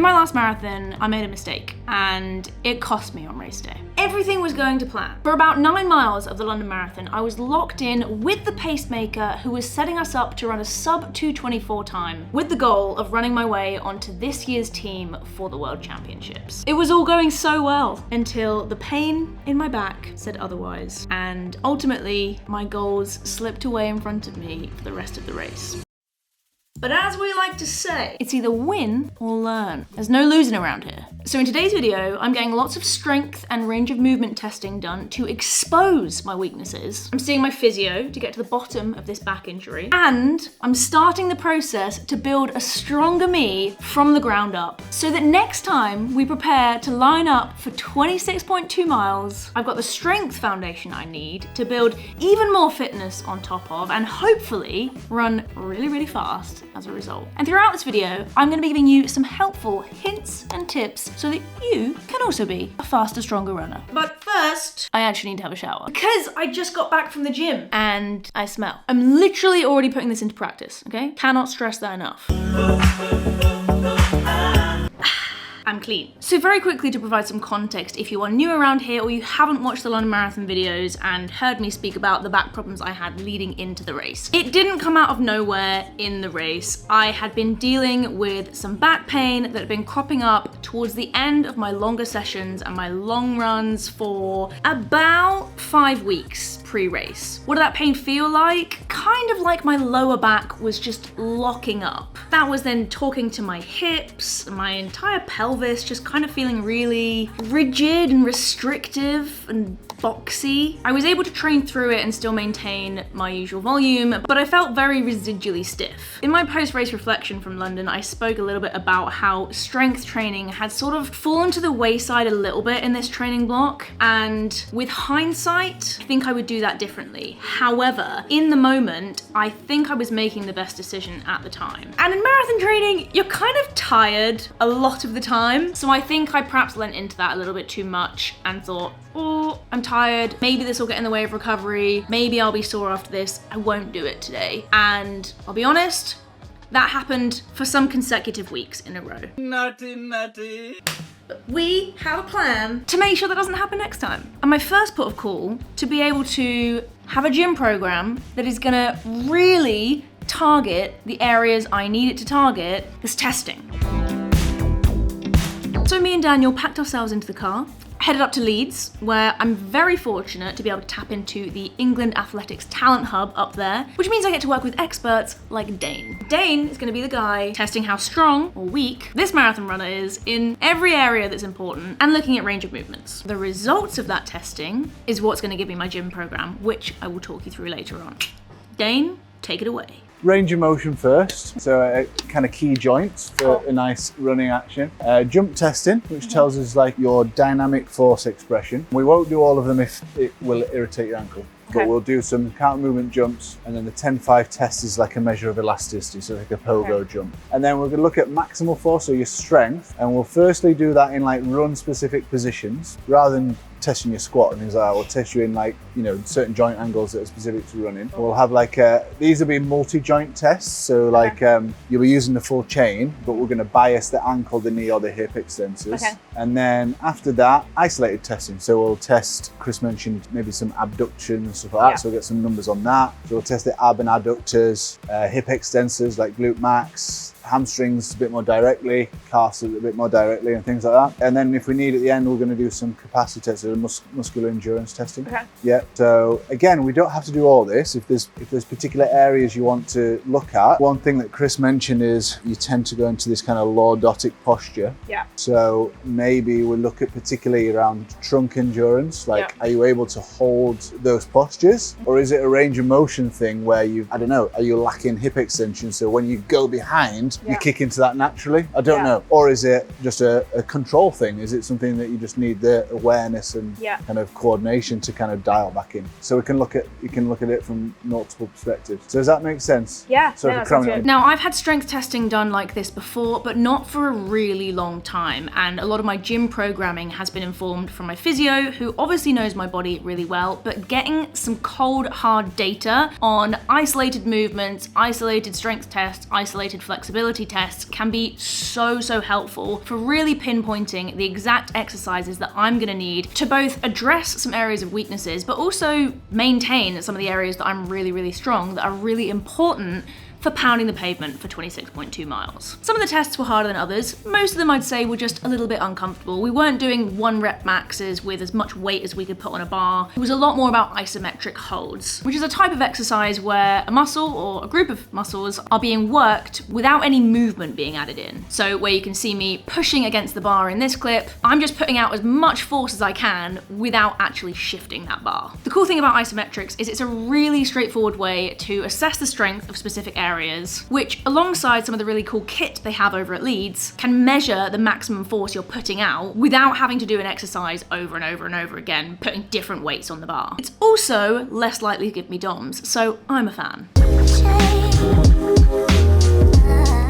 my last marathon, I made a mistake and it cost me on race day. Everything was going to plan. For about 9 miles of the London Marathon, I was locked in with the pacemaker who was setting us up to run a sub 2:24 time with the goal of running my way onto this year's team for the World Championships. It was all going so well until the pain in my back said otherwise, and ultimately my goals slipped away in front of me for the rest of the race. But as we like to say, it's either win or learn. There's no losing around here. So in today's video, I'm getting lots of strength and range of movement testing done to expose my weaknesses. I'm seeing my physio to get to the bottom of this back injury. And I'm starting the process to build a stronger me from the ground up, so that next time we prepare to line up for 26.2 miles, I've got the strength foundation I need to build even more fitness on top of, and hopefully run really, really fast as a result. And throughout this video, I'm going to be giving you some helpful hints and tips so that you can also be a faster, stronger runner. But first, I actually need to have a shower because I just got back from the gym and I smell. I'm literally already putting this into practice, okay? Cannot stress that enough. I'm clean. So very quickly, to provide some context, if you are new around here or you haven't watched the London Marathon videos and heard me speak about the back problems I had leading into the race, it didn't come out of nowhere in the race. I had been dealing with some back pain that had been cropping up towards the end of my longer sessions and my long runs for about 5 weeks pre-race. What did that pain feel like? Kind of like my lower back was just locking up. That was then talking to my hips, my entire pelvis just kind of feeling really rigid and restrictive and boxy. I was able to train through it and still maintain my usual volume, but I felt very residually stiff. In my post-race reflection from London, I spoke a little bit about how strength training had sort of fallen to the wayside a little bit in this training block, and with hindsight, I think I would do that differently. However, in the moment, I think I was making the best decision at the time. And in marathon training, you're kind of tired a lot of the time, so I think I perhaps lent into that a little bit too much and thought, oh, I'm tired, maybe this will get in the way of recovery, maybe I'll be sore after this, I won't do it today. And I'll be honest, that happened for some consecutive weeks in a row. Naughty. But we have a plan to make sure that doesn't happen next time. And my first port of call to be able to have a gym program that is gonna really target the areas I need it to target is testing. So me and Daniel packed ourselves into the car, headed up to Leeds, where I'm very fortunate to be able to tap into the England Athletics Talent Hub up there, which means I get to work with experts like Dane. Dane is going to be the guy testing how strong or weak this marathon runner is in every area that's important and looking at range of movements. The results of that testing is what's going to give me my gym program, which I will talk you through later on. Dane, take it away. Range of motion first, so kind of key joints for a nice running action. Jump testing, which tells us like your dynamic force expression. We won't do all of them if it will irritate your ankle. But we'll do some counter movement jumps, and then the 10-5 test is like a measure of elasticity, so like a pogo jump. And then we're going to look at maximal force, so your strength, and we'll firstly do that in like run specific positions rather than testing your squat and things like that. We'll test you in like, you know, certain joint angles that are specific to running. We'll have like these will be multi-joint tests, so like you'll be using the full chain, but we're going to bias the ankle, the knee or the hip extensors. And then after that, isolated testing, so we'll test, Chris mentioned maybe some abduction and stuff like that, so we'll get some numbers on that. So we'll test the ab and adductors, hip extensors like glute max, hamstrings a bit more directly, calves a bit more directly and things like that. And then if we need at the end, we're going to do some capacity tests, so muscular endurance testing. Yeah, so again, we don't have to do all this. If there's particular areas you want to look at, one thing that Chris mentioned is you tend to go into this kind of lordotic posture. So maybe we'll look at particularly around trunk endurance, like are you able to hold those postures? Or is it a range of motion thing where I don't know, are you lacking hip extension, so when you go behind, you kick into that naturally? I don't know. Or is it just a control thing? Is it something that you just need the awareness and kind of coordination to kind of dial back in? So you can look at it from multiple perspectives. So does that make sense? So now I've had strength testing done like this before, but not for a really long time. And a lot of my gym programming has been informed from my physio, who obviously knows my body really well, but getting some cold, hard data on isolated movements, isolated strength tests, isolated flexibility stability tests can be so helpful for really pinpointing the exact exercises that I'm gonna need to both address some areas of weaknesses, but also maintain some of the areas that I'm really strong, that are really important for pounding the pavement for 26.2 miles. Some of the tests were harder than others. Most of them I'd say were just a little bit uncomfortable. We weren't doing 1 rep maxes with as much weight as we could put on a bar. It was a lot more about isometric holds, which is a type of exercise where a muscle or a group of muscles are being worked without any movement being added in. So where you can see me pushing against the bar in this clip, I'm just putting out as much force as I can without actually shifting that bar. The cool thing about isometrics is it's a really straightforward way to assess the strength of specific areas, which alongside some of the really cool kit they have over at Leeds, can measure the maximum force you're putting out without having to do an exercise over and over again, putting different weights on the bar. It's also less likely to give me DOMs, so I'm a fan.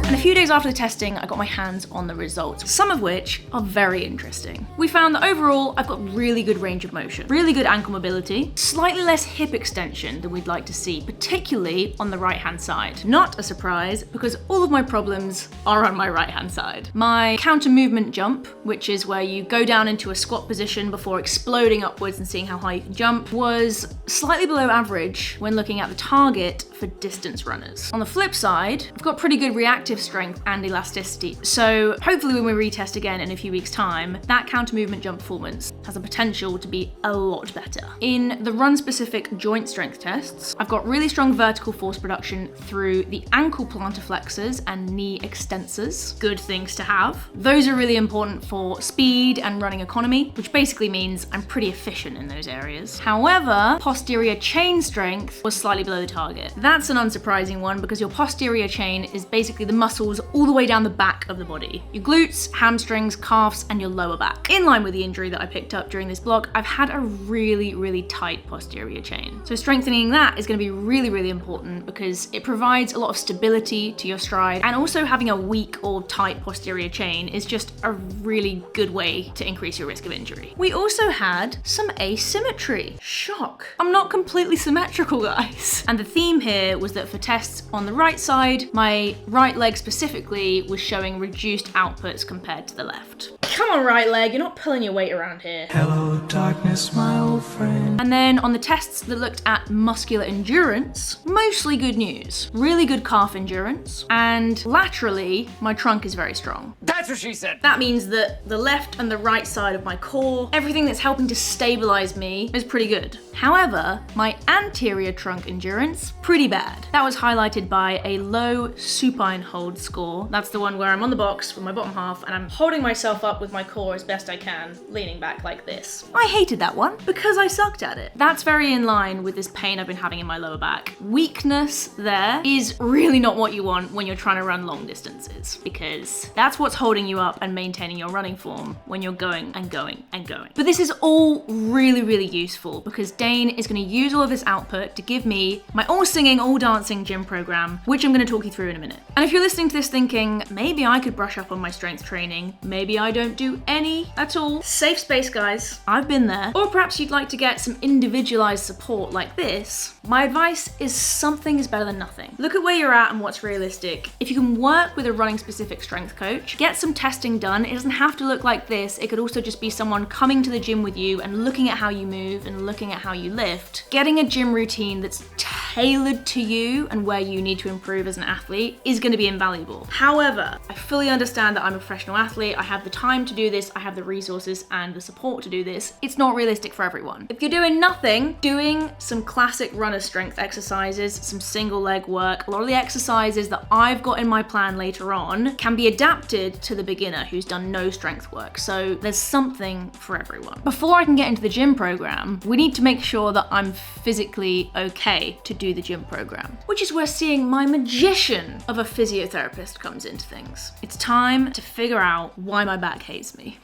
And a few days after the testing, I got my hands on the results, some of which are very interesting. We found that overall, I've got really good range of motion, really good ankle mobility, slightly less hip extension than we'd like to see, particularly on the right-hand side. Not a surprise, because all of my problems are on my right-hand side. My counter movement jump, which is where you go down into a squat position before exploding upwards and seeing how high you can jump, was slightly below average when looking at the target for distance runners. On the flip side, I've got pretty good reactive strength and elasticity. So hopefully when we retest again in a few weeks' time, that counter movement jump performance has the potential to be a lot better. In the run-specific joint strength tests, I've got really strong vertical force production through the ankle plantar flexors and knee extensors. Good things to have. Those are really important for speed and running economy, which basically means I'm pretty efficient in those areas. However, posterior chain strength was slightly below the target. That's an unsurprising one because your posterior chain is basically the muscles all the way down the back of the body. Your glutes, hamstrings, calves, and your lower back. In line with the injury that I picked up during this block, I've had a really tight posterior chain. So strengthening that is going to be really important because it provides a lot of stability to your stride, and also having a weak or tight posterior chain is just a really good way to increase your risk of injury. We also had some asymmetry. Shock. I'm not completely symmetrical, guys. And the theme here was that for tests on the right side, my right leg specifically was showing reduced outputs compared to the left. Come on, right leg, you're not pulling your weight around here. Hello, darkness, my old friend. And then on the tests that looked at muscular endurance, mostly good news. Really good calf endurance, and laterally, my trunk is very strong. That's what she said. That means that the left and the right side of my core, everything that's helping to stabilize me is pretty good. However, my anterior trunk endurance, pretty bad. That was highlighted by a low supine hold score. That's the one where I'm on the box with my bottom half and I'm holding myself up with my core as best I can, leaning back like this. I hated that one because I sucked at it. That's very in line with this pain I've been having in my lower back. Weakness there is really not what you want when you're trying to run long distances, because that's what's holding you up and maintaining your running form when you're going and going and going. But this is all really useful because Dane is going to use all of this output to give me my all singing, all dancing gym program, which I'm going to talk you through in a minute. And if you're listening to this thinking, maybe I could brush up on my strength training, maybe I don't do any at all, safe space, guys. I've been there. Or perhaps you'd like to get some individualized support like this. My advice is something is better than nothing. Look at where you're at and what's realistic. If you can work with a running specific strength coach, get some testing done. It doesn't have to look like this. It could also just be someone coming to the gym with you and looking at how you move and looking at how you lift. Getting a gym routine that's tailored to you and where you need to improve as an athlete is going to be invaluable. However, I fully understand that I'm a professional athlete. I have the time to do this. I have the resources and the support to do this. It's not realistic for everyone. If you're doing nothing, doing some classic runner strength exercises, some single leg work, a lot of the exercises that I've got in my plan later on can be adapted to the beginner who's done no strength work. So there's something for everyone. Before I can get into the gym program, we need to make sure that I'm physically okay to do the gym program, which is where seeing my magician of a physiotherapist comes into things. It's time to figure out why my back hates me.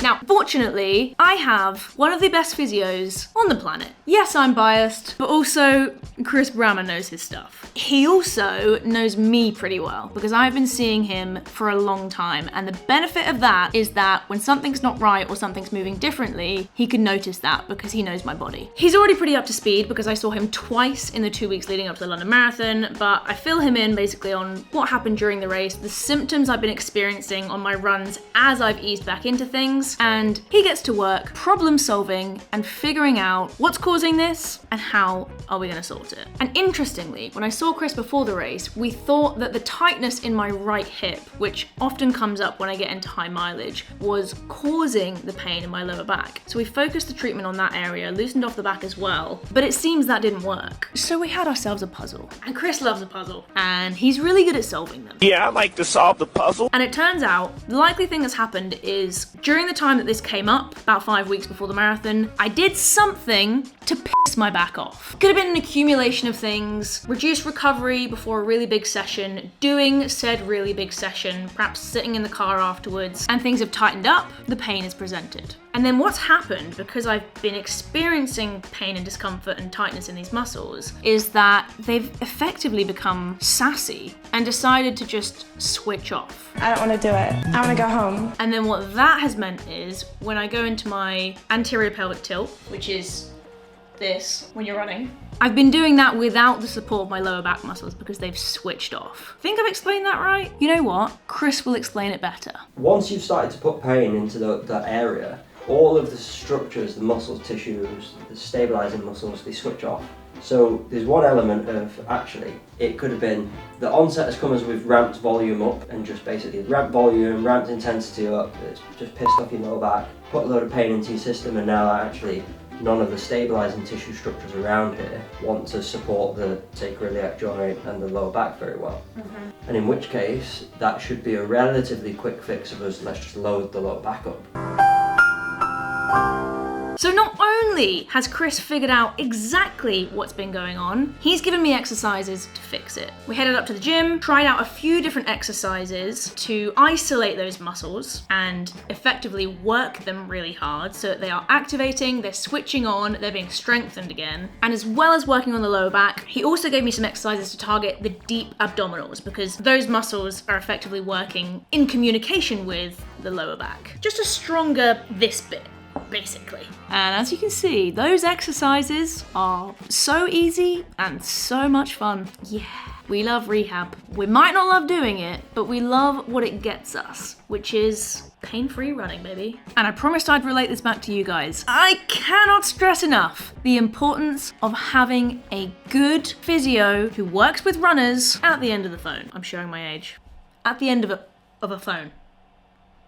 Now, fortunately, I have one of the best physios on the planet. Yes, I'm biased, but also Chris Brammer knows his stuff. He also knows me pretty well because I've been seeing him for a long time, and the benefit of that is that when something's not right or something's moving differently, he can notice that because he knows my body. He's already pretty up to speed because I saw him twice in the 2 weeks leading up to the London Marathon, but I fill him in basically on what happened during the race, the symptoms I've been experiencing on my runs as I've eased back into things, and he gets to work problem solving and figuring out what's causing this and how are we going to sort it. And interestingly, when I saw Chris before the race, we thought that the tightness in my right hip, which often comes up when I get into high mileage, was causing the pain in my lower back. So we focused the treatment on that area, loosened off the back as well, but it seems that didn't work. So we had ourselves a puzzle. And Chris loves a puzzle, and he's really good at solving them. Yeah, I like to solve the puzzle. And it turns out the likely thing that's happened is during the time that this came up, about 5 weeks before the marathon, I did something to piss my back off. Could have been an accumulation of things, reduced recovery before a really big session, doing said really big session, perhaps sitting in the car afterwards, and things have tightened up, the pain is presented. And then what's happened, because I've been experiencing pain and discomfort and tightness in these muscles, is that they've effectively become sassy and decided to just switch off. I don't want to do it. I want to go home. And then what that has meant is when I go into my anterior pelvic tilt, which is this when you're running, I've been doing that without the support of my lower back muscles because they've switched off. Think I've explained that right? You know what? Chris will explain it better. Once you've started to put pain into that area, all of the structures, the muscles, tissues, the stabilising muscles, they switch off. So there's one element of, actually, it could have been the onset has come as we've ramped volume up and just basically ramped volume, ramped intensity up, it's just pissed off your lower back, put a load of pain into your system, and now actually none of the stabilising tissue structures around here want to support the sacroiliac joint and the lower back very well. And in which case, that should be a relatively quick fix of us, let's just load the lower back up. So not only has Chris figured out exactly what's been going on, he's given me exercises to fix it. We headed up to the gym, tried out a few different exercises to isolate those muscles and effectively work them really hard so that they are activating, they're switching on, they're being strengthened again. And as well as working on the lower back, he also gave me some exercises to target the deep abdominals because those muscles are effectively working in communication with the lower back. Just a stronger this bit, basically. And as you can see, those exercises are so easy and so much fun. Yeah, we love rehab. We might not love doing it, but we love what it gets us, which is pain-free running, baby. And I promised I'd relate this back to you guys. I cannot stress enough the importance of having a good physio who works with runners at the end of the phone. I'm showing my age. At the end of a phone.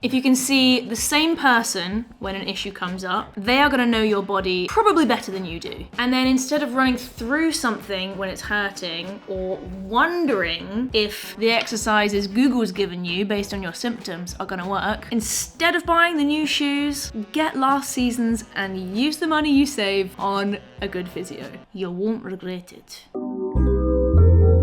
If you can see the same person when an issue comes up, they are gonna know your body probably better than you do. And then instead of running through something when it's hurting or wondering if the exercises Google's given you based on your symptoms are gonna work, instead of buying the new shoes, get last season's and use the money you save on a good physio. You won't regret it.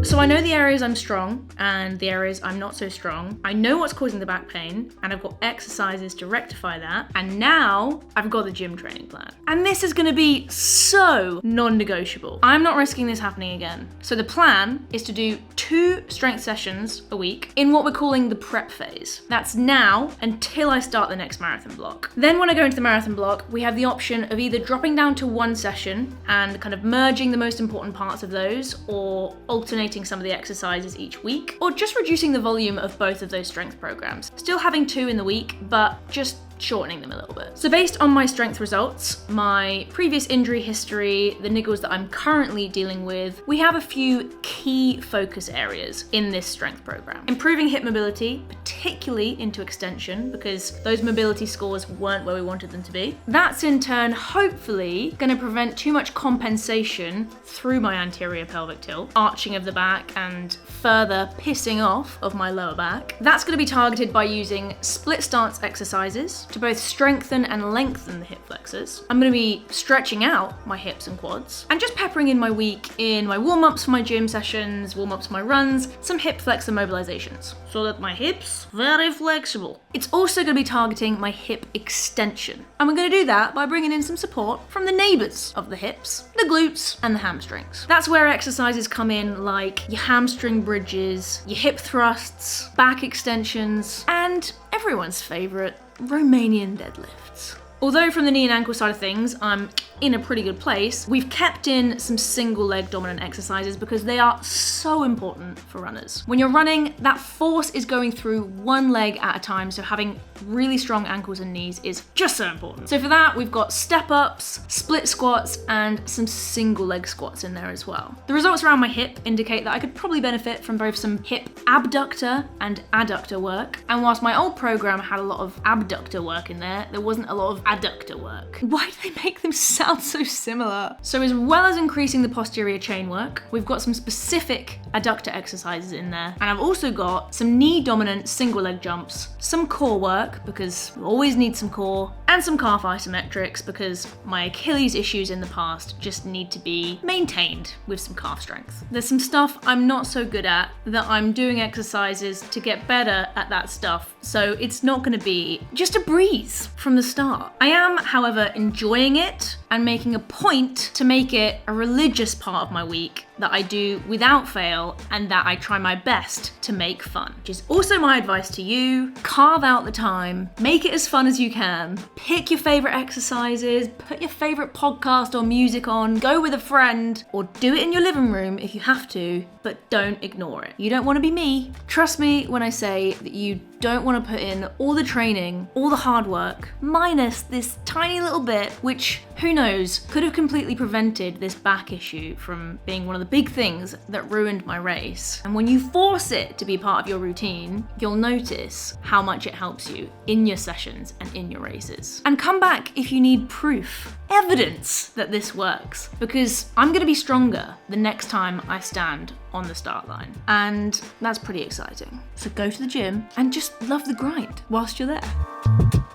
So I know the areas I'm strong and the areas I'm not so strong. I know what's causing the back pain and I've got exercises to rectify that. And now I've got the gym training plan. And this is gonna be so non-negotiable. I'm not risking this happening again. So the plan is to do 2 strength sessions a week in what we're calling the prep phase. That's now until I start the next marathon block. Then when I go into the marathon block, we have the option of either dropping down to 1 session and kind of merging the most important parts of those, or alternating some of the exercises each week, or just reducing the volume of both of those strength programs. Still having 2 in the week, but just shortening them a little bit. So based on my strength results, my previous injury history, the niggles that I'm currently dealing with, we have a few key focus areas in this strength program. Improving hip mobility, particularly into extension, because those mobility scores weren't where we wanted them to be. That's in turn hopefully going to prevent too much compensation through my anterior pelvic tilt, arching of the back and further pissing off of my lower back. That's going to be targeted by using split stance exercises to both strengthen and lengthen the hip flexors. I'm going to be stretching out my hips and quads and just peppering in my week in my warm-ups for my gym sessions, warm-ups for my runs, some hip flexor mobilizations. so that my hips very flexible. It's also going to be targeting my hip extension. And we're going to do that by bringing in some support from the neighbors of the hips, the glutes and the hamstrings. That's where exercises come in, like your hamstring bridges, your hip thrusts, back extensions, and everyone's favorite, Romanian deadlifts. Although from the knee and ankle side of things, I'm in a pretty good place, we've kept in some single leg dominant exercises because they are so important for runners. When you're running, that force is going through one leg at a time, so having really strong ankles and knees is just so important. So for that, we've got step ups, split squats, and some single leg squats in there as well. The results around my hip indicate that I could probably benefit from both some hip abductor and adductor work. And whilst my old program had a lot of abductor work in there, there wasn't a lot of adductor work. Why do they make them sound so similar? So as well as increasing the posterior chain work, we've got some specific adductor exercises in there. And I've also got some knee dominant single leg jumps, some core work because we always need some core, and some calf isometrics because my Achilles issues in the past just need to be maintained with some calf strength. There's some stuff I'm not so good at that I'm doing exercises to get better at that stuff. So it's not going to be just a breeze from the start. I am, however, enjoying it and making a point to make it a religious part of my week that I do without fail and that I try my best to make fun. Which is also my advice to you. Carve out the time, make it as fun as you can, pick your favorite exercises, put your favorite podcast or music on, go with a friend, or do it in your living room if you have to, but don't ignore it. You don't want to be me. Trust me when I say that you don't want to put in all the training, all the hard work, minus this tiny little bit, which, who knows, could have completely prevented this back issue from being one of the big things that ruined my race. And when you force it to be part of your routine, you'll notice how much it helps you in your sessions and in your races. And come back if you need proof, evidence that this works, because I'm going to be stronger the next time I stand on the start line. And that's pretty exciting. So go to the gym and just love the grind whilst you're there.